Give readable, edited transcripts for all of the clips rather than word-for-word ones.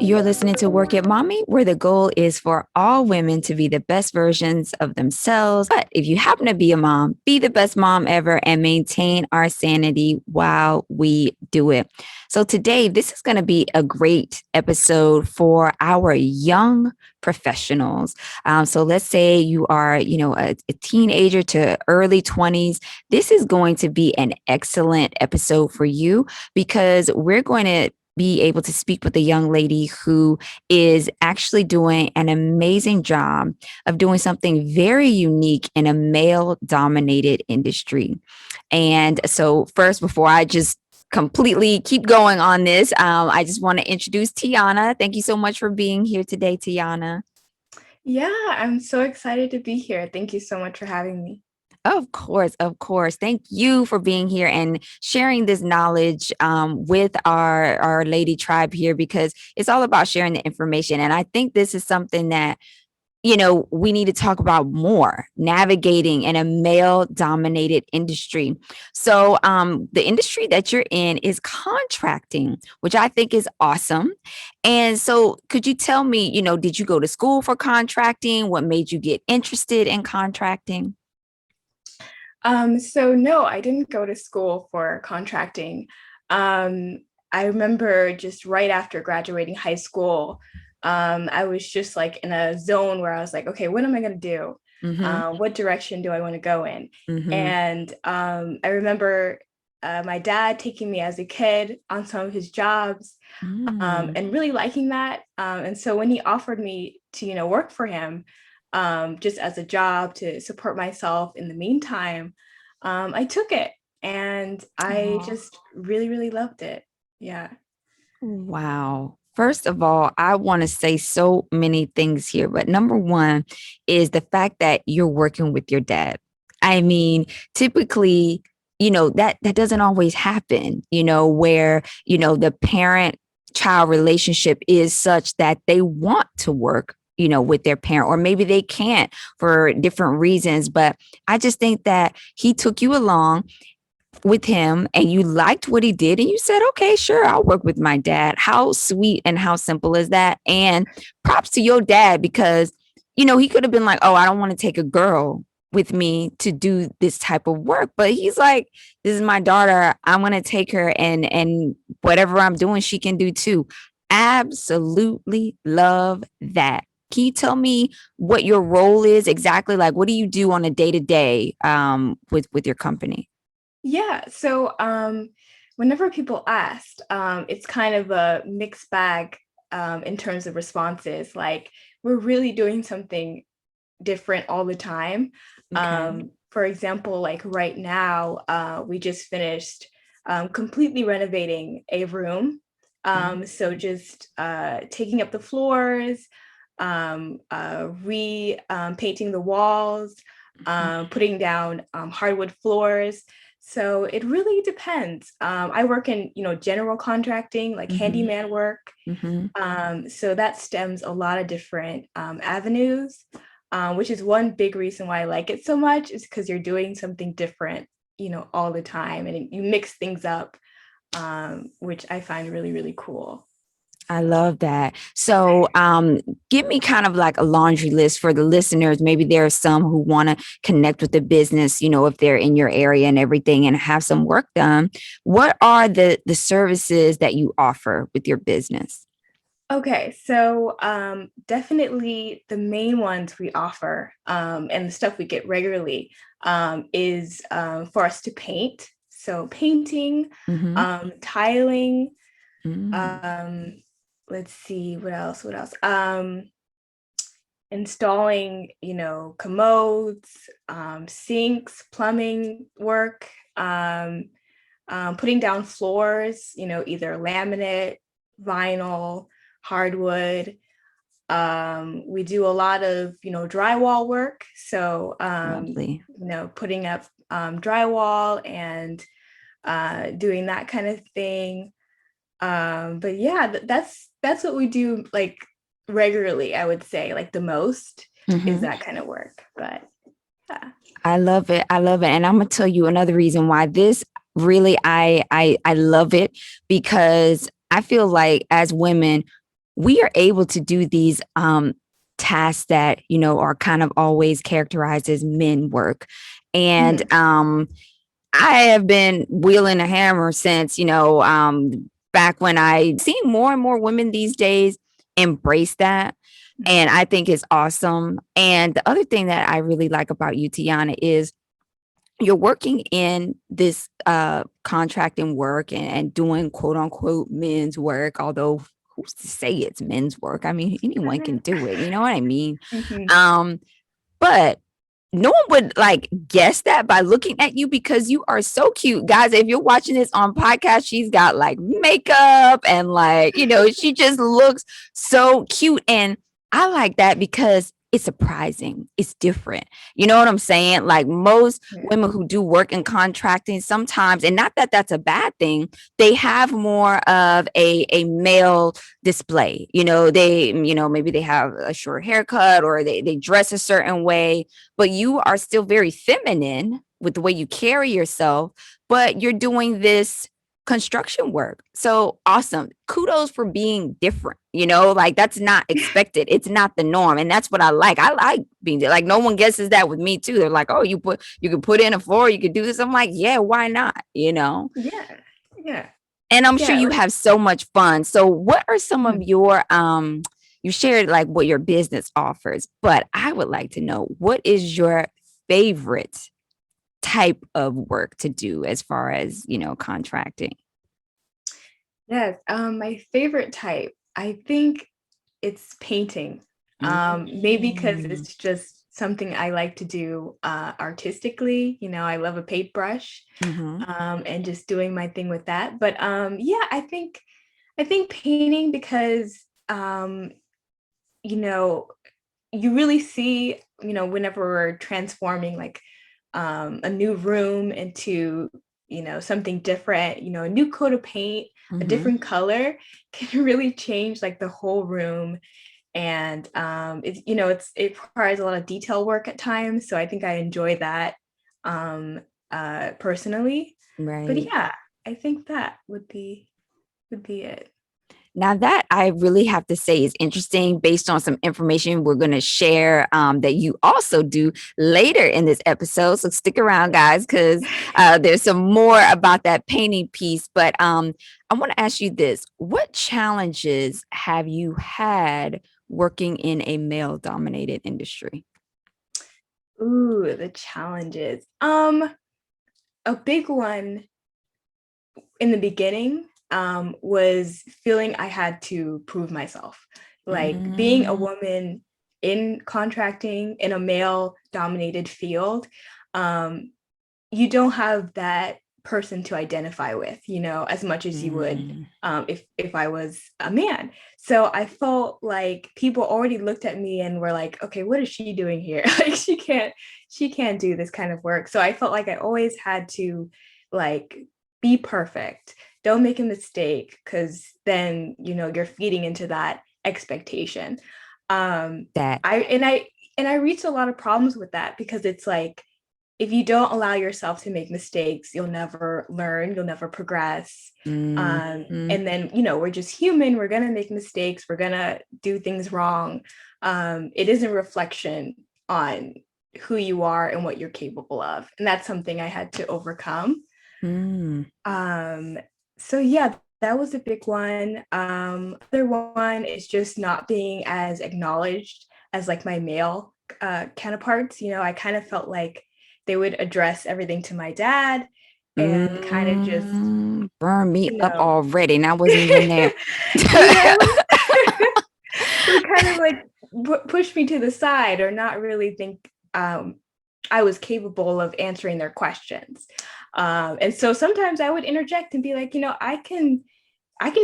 You're listening to Work It Mommy, where the goal is for all women to be the best versions of themselves. But if you happen to be a mom, be the best mom ever and maintain our sanity while we do it. So today, this is going to be a great episode for our young professionals. So let's say you are, a teenager to early 20s. This is going to be an excellent episode for you because we're going to be able to speak with a young lady who is actually doing an amazing job of doing something very unique in a male dominated industry. And so first, before I just completely keep going on this, I just want to introduce TIANA. Thank you so much for being here today, TIANA. Yeah, I'm so excited to be here. Thank you so much for having me. Of course, of course. Thank you for being here and sharing this knowledge with our lady tribe here, because it's all about sharing the information. And I think this is something that, we need to talk about more, navigating in a male dominated industry. So the industry that you're in is contracting, which I think is awesome. And so could you tell me, did you go to school for contracting? What made you get interested in contracting? So no, I didn't go to school for contracting. I remember just right after graduating high school, I was just like in a zone where I was like, okay, what am I going to do? Mm-hmm. What direction do I want to go in? Mm-hmm. And I remember my dad taking me as a kid on some of his jobs Mm. and really liking that. And so when he offered me to, work for him, just as a job to support myself in the meantime, I took it and I Oh, just really, really loved it. Yeah. wow. First of all, I want to say so many things here, but number one is the fact that you're working with your dad. I mean, typically, that doesn't always happen, where, the parent child relationship is such that they want to work, with their parent, or maybe they can't for different reasons. But I just think that he took you along with him and you liked what he did and you said, okay, sure, I'll work with my dad. How sweet and how simple is that? And props to your dad because, he could have been like, oh, I don't want to take a girl with me to do this type of work. But he's like, this is my daughter. I'm going to take her and whatever I'm doing, she can do too. Absolutely love that. Can you tell me what your role is exactly? Like, what do you do on a day to day with your company? Yeah. So whenever people asked, it's kind of a mixed bag in terms of responses. Like we're really doing something different all the time. Okay. For example, like right now, we just finished completely renovating a room. So just taking up the floors, painting the walls, putting down hardwood floors. So it really depends. I work in, general contracting, like Mm-hmm. handyman work. Mm-hmm. So that stems a lot of different avenues, which is one big reason why I like it so much is because you're doing something different, all the time and you mix things up, which I find really, really cool. I love that. So, give me kind of like a laundry list for the listeners. Maybe there are some who want to connect with the business, if they're in your area and everything and have some work done. What are the services that you offer with your business? Okay, so definitely the main ones we offer and the stuff we get regularly is for us to paint. So painting, Mm-hmm. tiling, Mm-hmm. um, let's see, what else? Installing, commodes, sinks, plumbing work, putting down floors, either laminate, vinyl, hardwood. We do a lot of, drywall work. So, Lovely. putting up drywall and doing that kind of thing. But yeah, that's what we do like regularly, I would say, like the most is Mm-hmm. that kind of work. But yeah. I love it. I love it. And I'm gonna tell you another reason why this really I love it because I feel like as women we are able to do these tasks that, are kind of always characterized as men work. And Mhm. I have been wielding a hammer since, back when I see more and more women these days embrace that. And I think it's awesome. And the other thing that I really like about you, Tiana, is you're working in this contracting work and doing quote unquote men's work, although who's to say it's men's work? I mean, anyone can do it. You know what I mean? Mhm. Um, but no one would like guess that by looking at you because you are so cute. Guys, if you're watching this on podcast, she's got like makeup and like, she just looks so cute. And I like that because it's surprising. It's different. You know what I'm saying? Like most Yeah. women who do work in contracting sometimes, and not that that's a bad thing, they have more of a male display. Maybe they have a short haircut or they dress a certain way, but you are still very feminine with the way you carry yourself, but you're doing this construction work. So awesome. Kudos for being different. Like that's not expected. It's not the norm. And that's what I like. I like being like no one guesses that with me too. They're like, oh, you can put in a floor, you could do this. I'm like, yeah, why not? Yeah. Yeah. And I'm sure Yeah. you Like, have so much fun. So what are some of mhm. your you shared like what your business offers, but I would like to know what is your favorite type of work to do as far as, contracting? Yes. My favorite type, I think it's painting. Maybe because Mm. it's just something I like to do artistically. I love a paintbrush, Mm-hmm. and just doing my thing with that. But yeah, I think painting because you know, you really see, whenever we're transforming like a new room into, something different, a new coat of paint, a Mm-hmm. different color can really change like the whole room. And it requires a lot of detail work at times. So I think I enjoy that personally. But Right. yeah, I think that would be it. Now that I really have to say is interesting based on some information we're going to share that you also do later in this episode. So stick around, guys, because there's some more about that painting piece. But I want to ask you this: what challenges have you had working in a male-dominated industry? Ooh, the challenges. A big one in the beginning was feeling I had to prove myself. Like being a Mm, woman in contracting in a male dominated field, um, you don't have that person to identify with, as much as you would mm. if I was a man. So I felt like people already looked at me and were like, okay, what is she doing here? Like she can't do this kind of work. So I felt like I always had to like be perfect. Don't make a mistake because then you're feeding into that expectation. Um That. I reached a lot of problems with that because it's like if you don't allow yourself to make mistakes, you'll never learn, you'll never progress. Mhm. And then, we're just human, we're going to make mistakes, we're going to do things wrong. It isn't a reflection on who you are and what you're capable of. And that's something I had to overcome. Mm. Um, so, yeah, that was a big one. Other one is just not being as acknowledged as like my male counterparts. I kind of felt like they would address everything to my dad and kind of just, Burn me you up know, already, and I wasn't even there. you know, would kind of like push me to the side or not really think I was capable of answering their questions. And so sometimes I would interject and be like, I can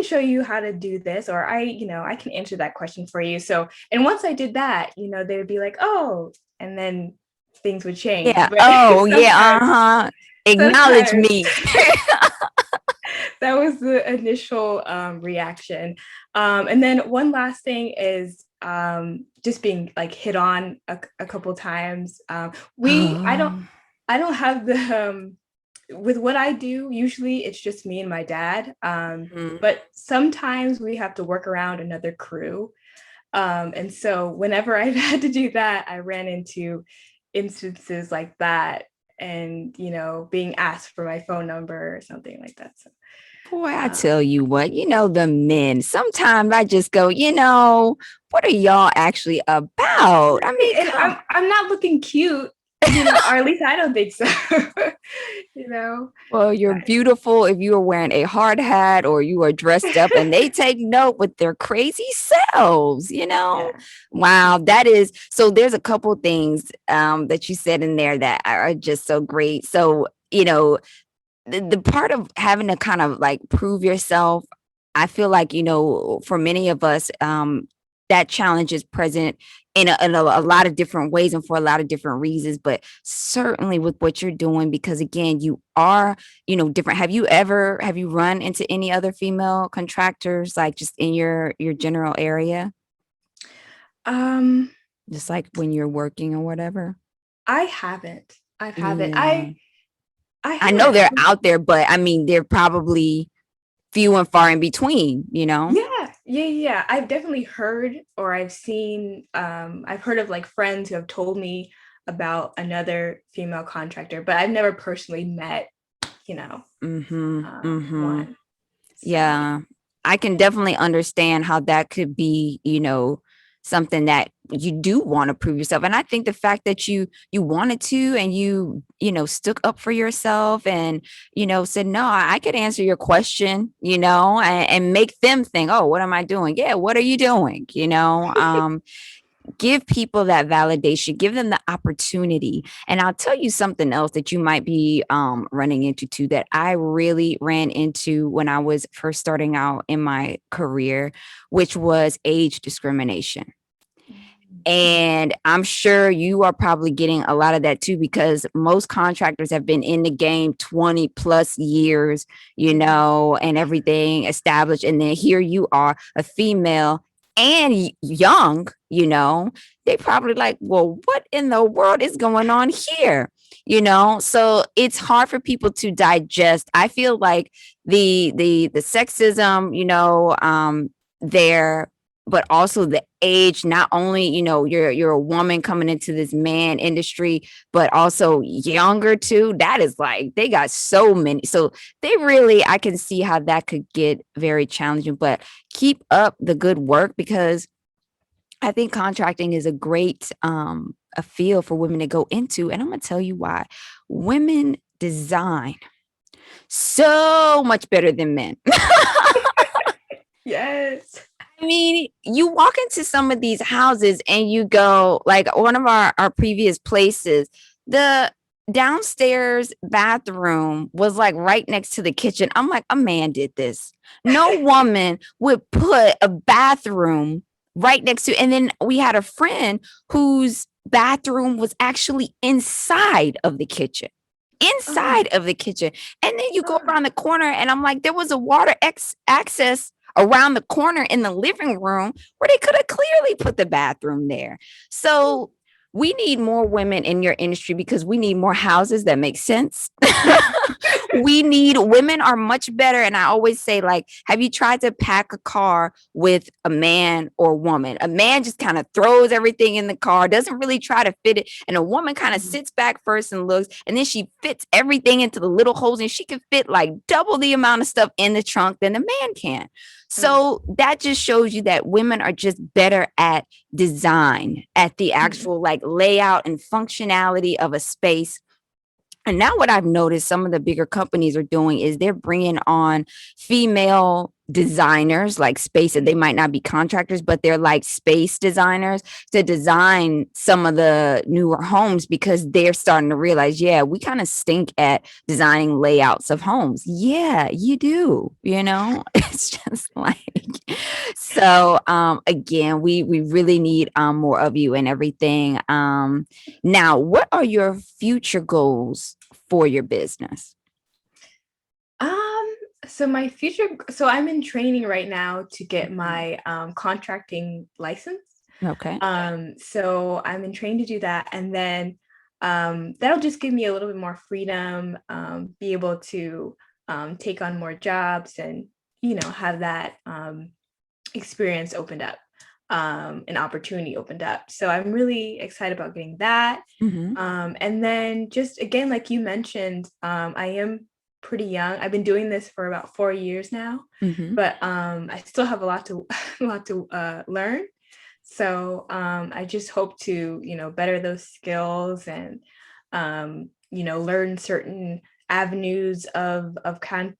show you how to do this, or I can answer that question for you. So, and once I did that, they would be like, oh, and then things would change. Yeah. But Oh, yeah. sometimes, Uh-huh. Acknowledge sometimes me. that was the initial reaction. And then one last thing is just being like hit on a couple times. I don't Oh. have with what I do, usually it's just me and my dad. Mhm. But sometimes we have to work around another crew. And so whenever I've had to do that, I ran into instances like that and, being asked for my phone number or something like that. So, Boy, I um, tell you what, the men, sometimes I just go, what are y'all actually about? I mean, and come. I'm not looking cute, or at least I don't think so. you know, Well, you're but beautiful if you are wearing a hard hat or you are dressed up and they take note with their crazy selves. yeah. Wow, that is so there's a couple things that you said in there that are just so great. So, the part of having to kind of like prove yourself, I feel like, for many of us, that challenge is present in a lot of different ways and for a lot of different reasons, but certainly with what you're doing, because again, you are, different. Have you run into any other female contractors, like just in your general area, Um, just like when you're working or whatever? I haven't. I haven't. Yeah. I I know haven't. they're out there, but I mean, they're probably few and far in between. Yeah, yeah, yeah. I've definitely heard or I've heard of like friends who have told me about another female contractor, but I've never personally met, you know, Mm-hmm. Mm-hmm. one. So Yeah. I can definitely understand how that could be, something that you do want to prove yourself. And I think the fact that you wanted to and you stuck up for yourself and, said, no, I could answer your question, and make them think, oh, what am I doing? Yeah, what are you doing? Give people that validation, give them the opportunity. And I'll tell you something else that you might be running into too, that I really ran into when I was first starting out in my career, which was age discrimination. And I'm sure you are probably getting a lot of that too, because most contractors have been in the game 20 plus years, and everything established. And then here you are, a female and young, they probably like, well, what in the world is going on here? So it's hard for people to digest. I feel like the sexism, there, but also the age, not only, you're a woman coming into this man industry, but also younger too. That is like, they got so many. So they really, I can see how that could get very challenging, but keep up the good work, because I think contracting is a great a field for women to go into. And I'm going to tell you why. Women design so much better than men. yes. I mean, you walk into some of these houses and you go, like one of our previous places, the downstairs bathroom was like right next to the kitchen. I'm like, a man did this. No woman would put a bathroom right next to, and then we had a friend whose bathroom was actually inside of the kitchen. Oh, Inside of the kitchen. And then you go oh. around the corner, and I'm like, there was a water access around the corner in the living room where they could have clearly put the bathroom there. So we need more women in your industry, because we need more houses that make sense. We need, women are much better. And I always say, like, have you tried to pack a car with a man or woman? A man just kind of throws everything in the car, doesn't really try to fit it. And a woman kind of sits back first and looks, and then she fits everything into the little holes, and she can fit like double the amount of stuff in the trunk than a man can. Mm, So that just shows you that women are just better at design, at the mm, actual like layout and functionality of a space. And now what I've noticed some of the bigger companies are doing is they're bringing on female designers, like space, and they might not be contractors, but they're like space designers to design some of the newer homes, because they're starting to realize, yeah, we kind of stink at designing layouts of homes. Yeah, you do, it's just like, so again, we really need more of you and everything. Now, what are your future goals for your business? Um, so I'm in training right now to get Mhm. my contracting license. Okay. So I'm in training to do that. And then that'll just give me a little bit more freedom, be able to take on more jobs and, have that experience opened up, an opportunity opened up. So I'm really excited about getting that. Mm-hmm. And then just again, like you mentioned, I am pretty young. I've been doing this for about 4 years now, Mm-hmm. but I still have a lot to a lot to learn. So I just hope to, better those skills and, learn certain avenues of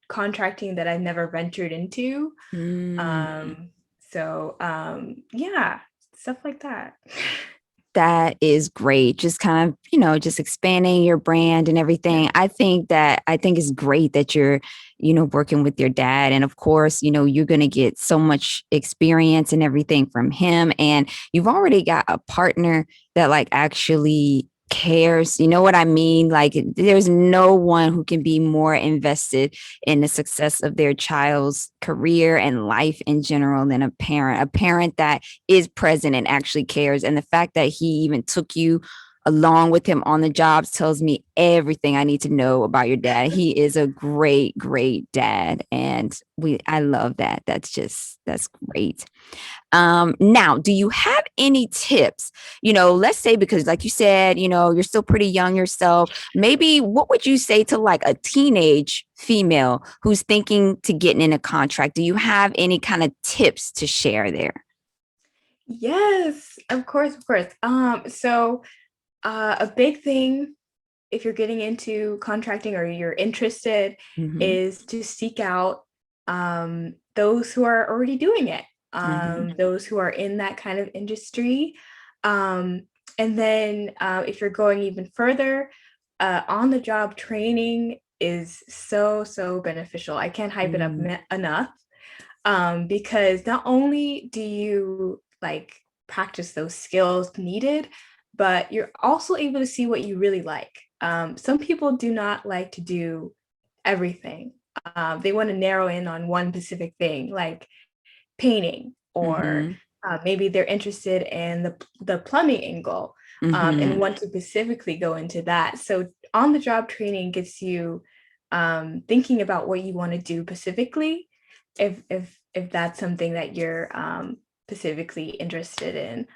contracting that I've never ventured into. Mm. Yeah, stuff like that. That is great. Just kind of, just expanding your brand and Yeah. everything. I think it's great that you're, working with your dad. And of course, you're going to get so much experience and everything from him. And you've already got a partner that like actually cares. You know what I mean? Like there's no one who can be more invested in the success of their child's career and life in general than a parent that is present and actually cares. And the fact that he even took you along with him on the jobs tells me everything I need to know about your dad. He is a great, great dad. And I love that. That's great. Now, do you have any tips? Let's say, because like you said, you're still pretty young yourself. Maybe what would you say to like a teenage female who's thinking to getting in a contract? Do you have any kind of tips to share there? Yes, of course, of course. So a big thing if you're getting into contracting or you're interested Mm-hmm. is to seek out those who are already doing it, Mm-hmm. those who are in that kind of industry. Um, and then if you're going even further, on the job training is so, so beneficial. I can't hype it up Mm-hmm. enough, because not only do you like practice those skills needed, but you're also able to see what you really like. Some people do not like to do everything. They want to narrow in on one specific thing, like painting, or Mm-hmm. maybe they're interested in the plumbing angle, and Mm-hmm. want to specifically go into that. So on the job training gets you thinking about what you want to do specifically, if that's something that you're specifically interested in.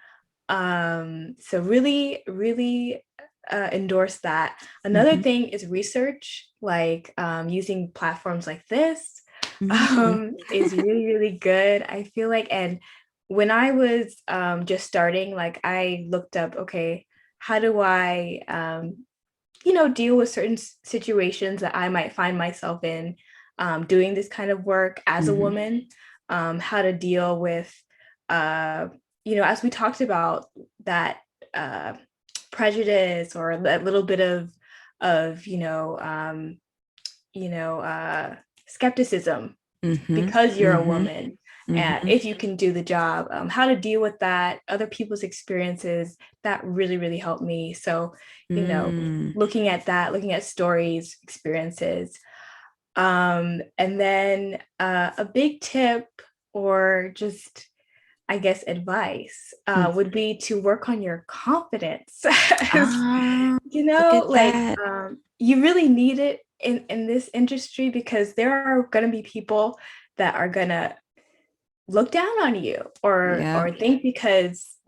So really, really endorse that. Another Mm-hmm. thing is research, like using platforms like this Mm-hmm. is really, really good. I feel like, and when I was just starting, like I looked up, okay, how do I, deal with certain situations that I might find myself in doing this kind of work as a Mm-hmm. woman, how to deal with, uh, as we talked about that uh, prejudice or that little bit of skepticism Mm-hmm. because you're a Mm-hmm. woman, and Mm-hmm. if you can do the job, how to deal with that, other people's experiences, that really, really helped me. So, Mm. looking at that, looking at stories, experiences. And then a big tip, or just, I guess, advice would Mhm. be to work on your confidence. Ah, look at Like that. you really need it in this industry, because there are going to be people that are going to look down on you, Yeah. or think because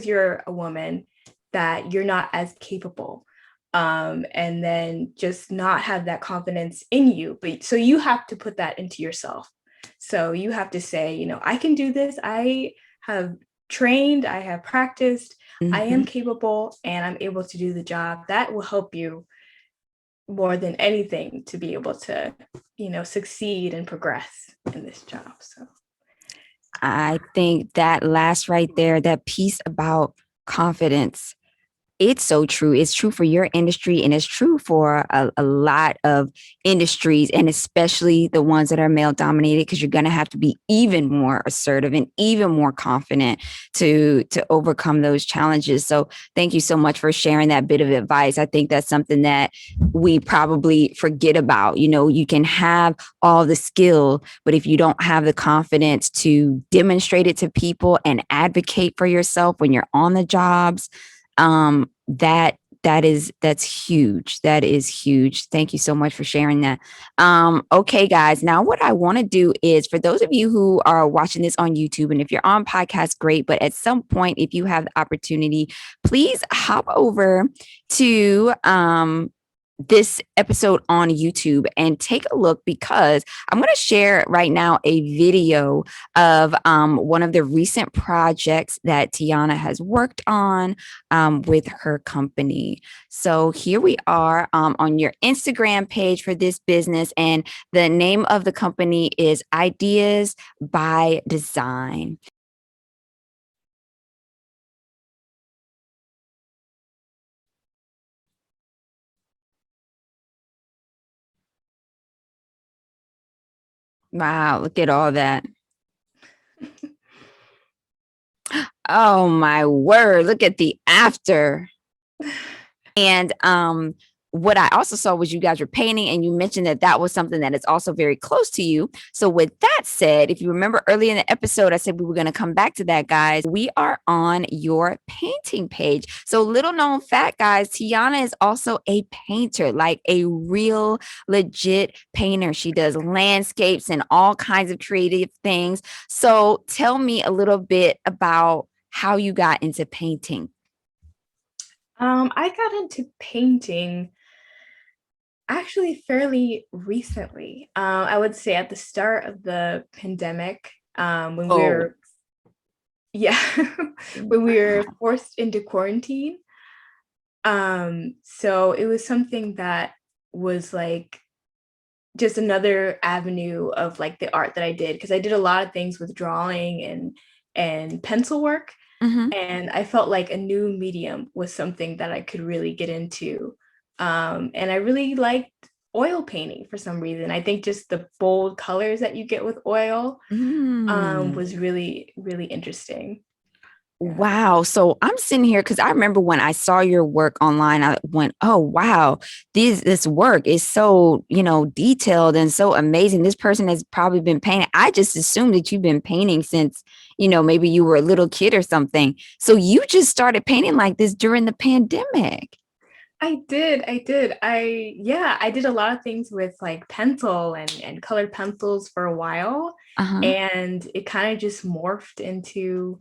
you're a woman that you're not as capable, and then just not have that confidence in you. But so you have to put that into yourself. So you have to say, I can do this. I have trained, I have practiced, I am Mhm. capable, and I'm able to do the job. That will help you more than anything to be able to, succeed and progress in this job. So I think that last right there, that piece about confidence, it's so true. It's true for your industry and it's true for a lot of industries, and especially the ones that are male dominated, because you're going to have to be even more assertive and even more confident to overcome those challenges. So thank you so much for sharing that bit of advice. I think that's something that we probably forget about. You can have all the skill, but if you don't have the confidence to demonstrate it to people and advocate for yourself when you're on the jobs, that's huge. That is huge. Thank you so much for sharing that. Okay, guys. Now, what I want to do is for those of you who are watching this on YouTube, and if you're on podcast, great. But at some point, if you have the opportunity, please hop over to this episode on YouTube and take a look, because I'm going to share right now a video of one of the recent projects that TIANA has worked on with her company. So here we are on your Instagram page for this business, and the name of the company is Ideas by Design. Wow, look at all that. Oh my word, look at the after. And what I also saw was you guys were painting, and you mentioned that that was something that is also very close to you. So, with that said, if you remember early in the episode, I said we were going to come back to that, guys. We are on your painting page. So, little known fact, guys, TIANA is also a painter, like a real legit painter. She does landscapes and all kinds of creative things. So, tell me a little bit about how you got into painting. I got into painting actually fairly recently. I would say at the start of the pandemic, when we Oh, were, yeah, when we were forced into quarantine. So it was something that was like just another avenue of like the art that I did, because I did a lot of things with drawing and pencil work. mhm. And I felt like a new medium was something that I could really get into. And I really liked oil painting for some reason. I think just the bold colors that you get with oil Mm. was really, really interesting. Yeah. Wow. So I'm sitting here because I remember when I saw your work online, I went, oh, wow, this work is so, detailed and so amazing. This person has probably been painting. I just assumed that you've been painting since, maybe you were a little kid or something. So you just started painting like this during the pandemic. I did a lot of things with like pencil and colored pencils for a while. Uh-huh. And it kind of just morphed into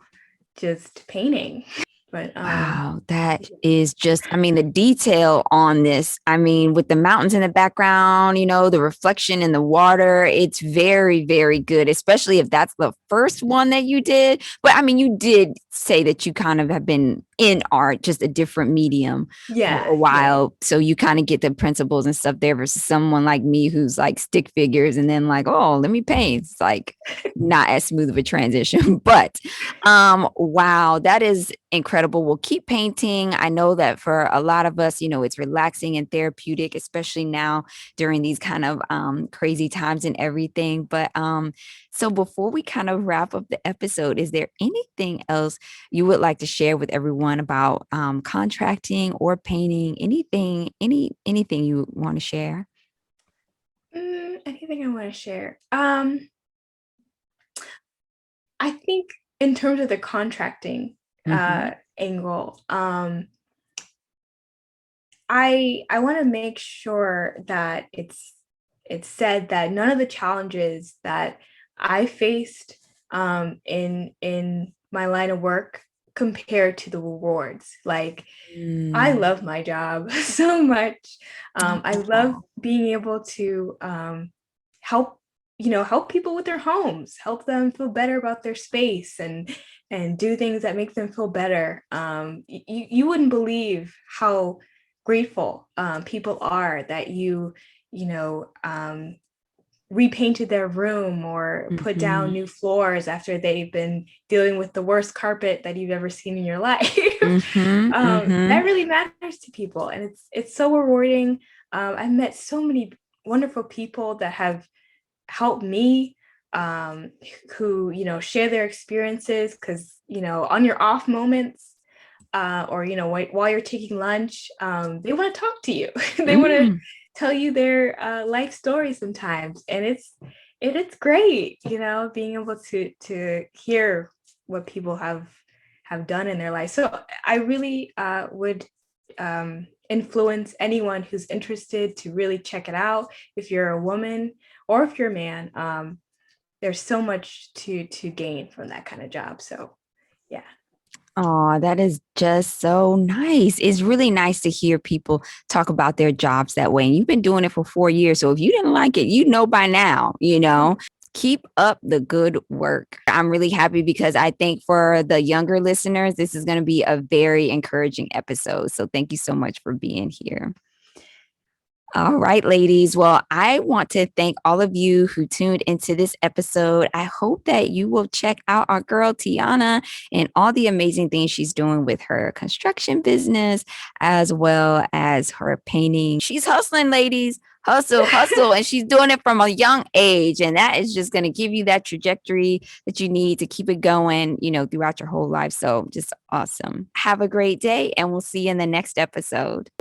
just painting. But Wow, that is just, I mean, the detail on this, I mean, with the mountains in the background, the reflection in the water, it's very, very good, especially if that's the first one that you did. But I mean, you did say that you kind of have been in art, just a different medium for a yeah, yeah. while. So you kind of get the principles and stuff there versus someone like me who's like stick figures and then like, oh, let me paint. It's like not as smooth of a transition. But wow, that is incredible. We'll keep painting. I know that for a lot of us, it's relaxing and therapeutic, especially now during these kind of crazy times and everything. But so before we kind of wrap up the episode, is there anything else you would like to share with everyone about contracting or painting? Anything you want to share? Anything I want to share? I think in terms of the contracting Hmm. angle, I want to make sure that it's said that none of the challenges that I faced in my line of work compare to the rewards. Like I Mm. love my job so much. I love Oh. being able to help, help people with their homes, help them feel better about their space and do things that make them feel better. You wouldn't believe how grateful people are that you know, repainted their room or put down Mhm. new floors after they've been dealing with the worst carpet that you've ever seen in your life. Mhm. That Mhm. really matters to people, and it's so rewarding. I've met so many wonderful people that have helped me, who share their experiences, because on your off moments, or while you're taking lunch, they want to talk to you. They want to Mm. tell you their life story sometimes, and it's great, being able to hear what people have done in their life. So I really would influence anyone who's interested to really check it out. If you're a woman or if you're a man, there's so much to gain from that kind of job. So yeah. Oh, that is just so nice. It's really nice to hear people talk about their jobs that way. And you've been doing it for 4 years. So if you didn't like it, you know by now, keep up the good work. I'm really happy because I think for the younger listeners, this is going to be a very encouraging episode. So thank you so much for being here. All right, ladies. Well, I want to thank all of you who tuned into this episode. I hope that you will check out our girl, TIANA, and all the amazing things she's doing with her construction business, as well as her painting. She's hustling, ladies. Hustle, hustle. And she's doing it from a young age. And that is just going to give you that trajectory that you need to keep it going, throughout your whole life. So just awesome. Have a great day, and we'll see you in the next episode.